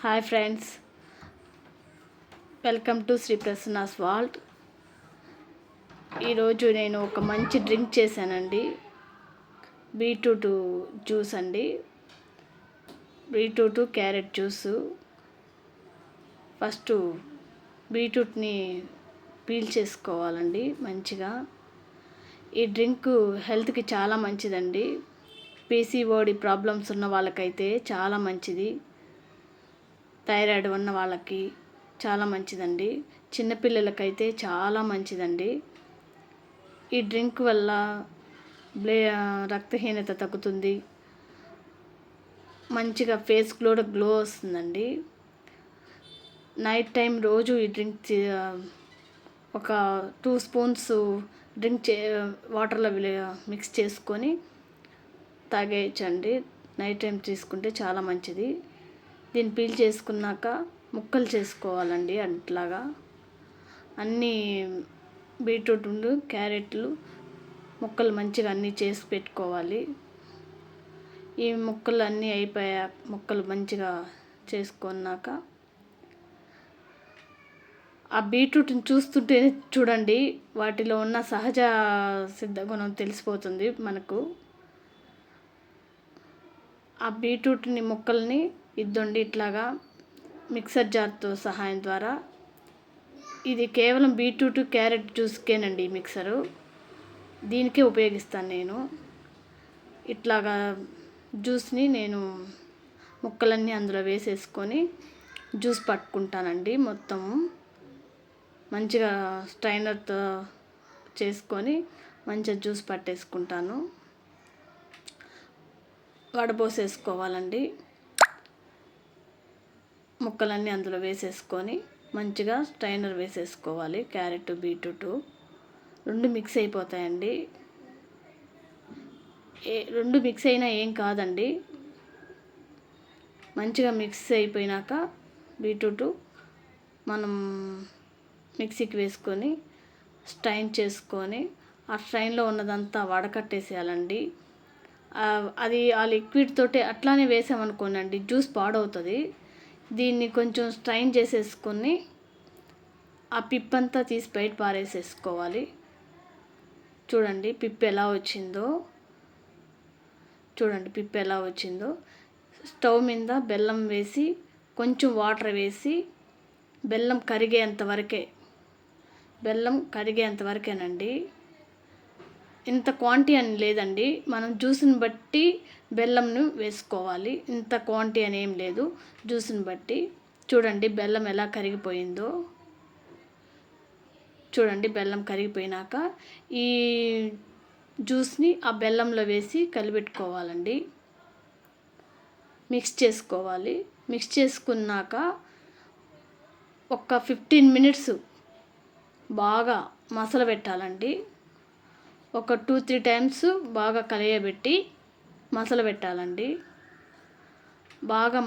Hi friends, welcome to Sri Prasanna's vault. ఈరోజు నేను ఒక మంచి డ్రింక్ చేశానండి. బీట్రూట్ జ్యూస్ అండి. Beetroot carrot juice. ఫస్ట్ బీట్రూట్ని పీల్ చేసుకోవాలండి మంచిగా. ఈ డ్రింక్ హెల్త్కి చాలా మంచిదండి. పీసీఓడి ప్రాబ్లమ్స్ ఉన్న వాళ్ళకైతే చాలా మంచిది. థైరాయిడ్ ఉన్న వాళ్ళకి చాలా మంచిదండి. చిన్నపిల్లలకైతే చాలా మంచిదండి. ఈ డ్రింక్ వల్ల రక్తహీనత తగ్గుతుంది. మంచిగా ఫేస్ కూడా గ్లో వస్తుందండి. నైట్ టైం రోజు ఈ డ్రింక్ ఒక 2 స్పూన్స్ డ్రింక్ వాటర్లో మిక్స్ చేసుకొని తాగేయచ్చండి. నైట్ టైం తీసుకుంటే చాలా మంచిది. దీన్ని పీల్ చేసుకున్నాక ముక్కలు చేసుకోవాలండి. అట్లాగా అన్నీ బీట్రూట్లు క్యారెట్లు ముక్కలు మంచిగా అన్నీ చేసి పెట్టుకోవాలి. ఈ ముక్కలు అన్నీ అయిపోయాక ముక్కలు మంచిగా చేసుకున్నాక ఆ బీట్రూట్ని చూస్తుంటే చూడండి, వాటిలో ఉన్న సహజ సిద్ధ గుణం తెలిసిపోతుంది మనకు. ఆ బీట్రూట్ని ముక్కల్ని ఇట్లాగా మిక్సర్ జార్తో సహాయం ద్వారా, ఇది కేవలం బీట్రూట్ క్యారెట్ జ్యూస్కేనండి మిక్సరు, దీనికే ఉపయోగిస్తాను నేను. ఇట్లాగా జ్యూస్ని నేను ముక్కలన్నీ అందులో వేసేసుకొని జ్యూస్ పట్టుకుంటానండి. మొత్తం మంచిగా స్ట్రైనర్తో చేసుకొని మంచిగా జ్యూస్ పట్టేసుకుంటాను. వడపోసేసుకోవాలండి. ముక్కలన్నీ అందులో వేసేసుకొని మంచిగా స్ట్రైనర్ వేసేసుకోవాలి. క్యారెట్ బీట్రూట్ రెండు మిక్స్ అయిపోతాయండి. రెండు మిక్స్ అయినా ఏం కాదండి. మంచిగా మిక్స్ అయిపోయినాక బీట్రూట్ మనం మిక్సీకి వేసుకొని స్ట్రైన్ చేసుకొని ఆ స్ట్రైన్లో ఉన్నదంతా వడకట్టేసేయాలండి. అది ఆ లిక్విడ్ తోటి అట్లానే వేసామనుకోనండి జ్యూస్ పాడవుతుంది. దీన్ని కొంచెం స్ట్రైన్ చేసేసుకొని ఆ పిప్పంతా తీసి బయట పారేసేసుకోవాలి. చూడండి పిప్పు ఎలా వచ్చిందో. స్టవ్ మీద బెల్లం వేసి కొంచెం వాటర్ వేసి బెల్లం కరిగేంత వరకేనండి. ఇంత క్వాంటిటీ అని లేదండి, మనం జ్యూస్ని బట్టి బెల్లంను వేసుకోవాలి. ఇంత క్వాంటిటీ అని ఏం లేదు, జ్యూస్ని బట్టి. చూడండి బెల్లం ఎలా కరిగిపోయిందో. చూడండి బెల్లం కరిగిపోయినాక ఈ జ్యూస్ని ఆ బెల్లంలో వేసి కలిపెట్టుకోవాలండి. మిక్స్ చేసుకోవాలి. మిక్స్ చేసుకున్నాక ఒక 15 మినిట్స్ బాగా మసల పెట్టాలండి. ఒక 2-3 టైమ్స్ బాగా కలియబెట్టి మసల పెట్టాలండి. బాగా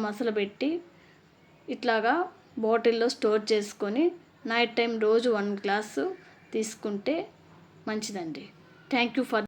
మసలబెట్టి ఇట్లాగా బాటిల్లో స్టోర్ చేసుకొని నైట్ టైం రోజు 1 గ్లాసు తీసుకుంటే మంచిదండి. Thank you for